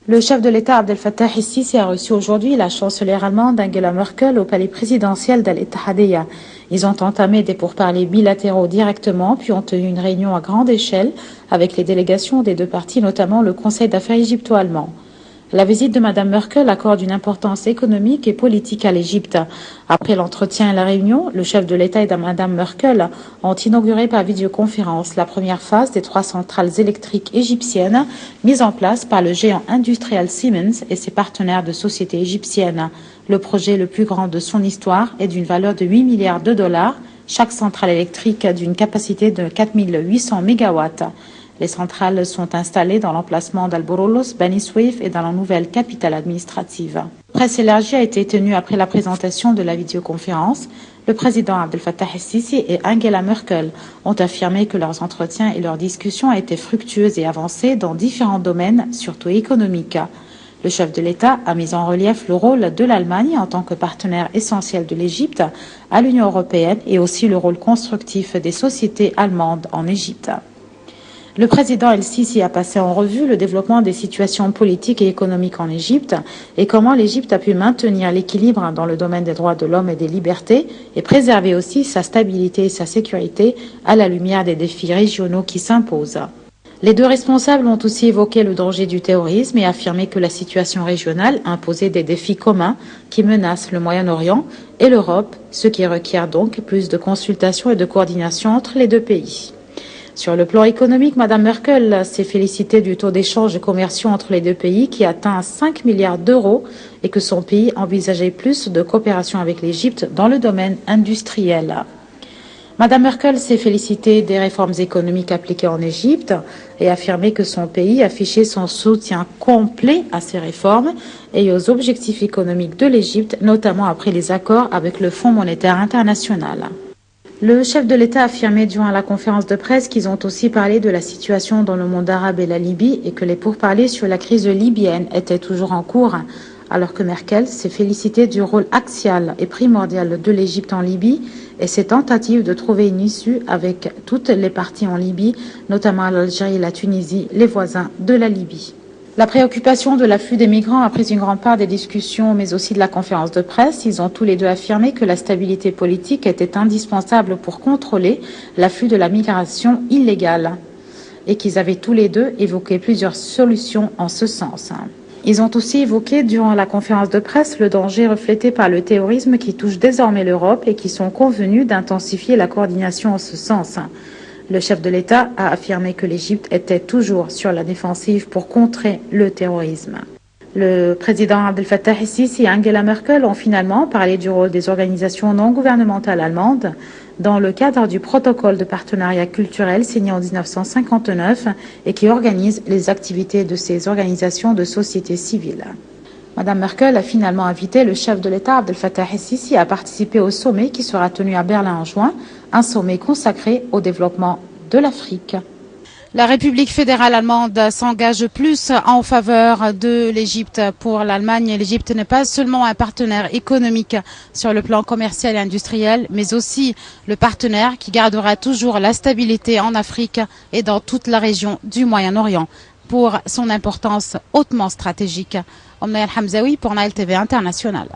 Le chef de l'État Abdel Fattah el-Sisi a reçu aujourd'hui la chancelière allemande Angela Merkel au palais présidentiel d'Al-Ittihadiyya. Ils ont entamé des pourparlers bilatéraux directement, puis ont tenu une réunion à grande échelle avec les délégations des deux parties, notamment le Conseil d'affaires égypto-allemand. La visite de Mme Merkel accorde une importance économique et politique à l'Égypte. Après l'entretien et la réunion, le chef de l'État et Mme Merkel ont inauguré par vidéoconférence la première phase des 3 centrales électriques égyptiennes mises en place par le géant industriel Siemens et ses partenaires de sociétés égyptiennes. Le projet le plus grand de son histoire est d'une valeur de 8 milliards de dollars, chaque centrale électrique d'une capacité de 4800 mégawatts. Les centrales sont installées dans l'emplacement d'Al-Bouroulos, Bani Suef et dans la nouvelle capitale administrative. Presse élargie a été tenue après la présentation de la vidéoconférence. Le président Abdel Fattah el-Sisi et Angela Merkel ont affirmé que leurs entretiens et leurs discussions étaient fructueuses et avancées dans différents domaines, surtout économiques. Le chef de l'État a mis en relief le rôle de l'Allemagne en tant que partenaire essentiel de l'Égypte à l'Union européenne et aussi le rôle constructif des sociétés allemandes en Égypte. Le président el-Sisi a passé en revue le développement des situations politiques et économiques en Égypte et comment l'Égypte a pu maintenir l'équilibre dans le domaine des droits de l'homme et des libertés et préserver aussi sa stabilité et sa sécurité à la lumière des défis régionaux qui s'imposent. Les deux responsables ont aussi évoqué le danger du terrorisme et affirmé que la situation régionale imposait des défis communs qui menacent le Moyen-Orient et l'Europe, ce qui requiert donc plus de consultation et de coordination entre les deux pays. Sur le plan économique, Mme Merkel s'est félicitée du taux d'échange commerciaux entre les deux pays qui atteint 5 milliards d'euros et que son pays envisageait plus de coopération avec l'Égypte dans le domaine industriel. Mme Merkel s'est félicitée des réformes économiques appliquées en Égypte et affirmé que son pays affichait son soutien complet à ces réformes et aux objectifs économiques de l'Égypte, notamment après les accords avec le Fonds monétaire international. Le chef de l'État a affirmé durant la conférence de presse qu'ils ont aussi parlé de la situation dans le monde arabe et la Libye et que les pourparlers sur la crise libyenne étaient toujours en cours, alors que Merkel s'est félicitée du rôle axial et primordial de l'Égypte en Libye et ses tentatives de trouver une issue avec toutes les parties en Libye, notamment l'Algérie et la Tunisie, les voisins de la Libye. La préoccupation de l'afflux des migrants a pris une grande part des discussions, mais aussi de la conférence de presse. Ils ont tous les deux affirmé que la stabilité politique était indispensable pour contrôler l'afflux de la migration illégale et qu'ils avaient tous les deux évoqué plusieurs solutions en ce sens. Ils ont aussi évoqué durant la conférence de presse le danger reflété par le terrorisme qui touche désormais l'Europe et qui sont convenus d'intensifier la coordination en ce sens. Le chef de l'État a affirmé que l'Égypte était toujours sur la défensive pour contrer le terrorisme. Le président Abdel Fattah el-Sisi et Angela Merkel ont finalement parlé du rôle des organisations non gouvernementales allemandes dans le cadre du protocole de partenariat culturel signé en 1959 et qui organise les activités de ces organisations de société civile. Mme Merkel a finalement invité le chef de l'État Abdel Fattah el-Sisi à participer au sommet qui sera tenu à Berlin en juin, un sommet consacré au développement de l'Afrique. La République fédérale allemande s'engage plus en faveur de l'Égypte. Pour l'Allemagne, l'Égypte n'est pas seulement un partenaire économique sur le plan commercial et industriel, mais aussi le partenaire qui gardera toujours la stabilité en Afrique et dans toute la région du Moyen-Orient pour son importance hautement stratégique. Omnaï El Hamzaoui pour Nile TV International.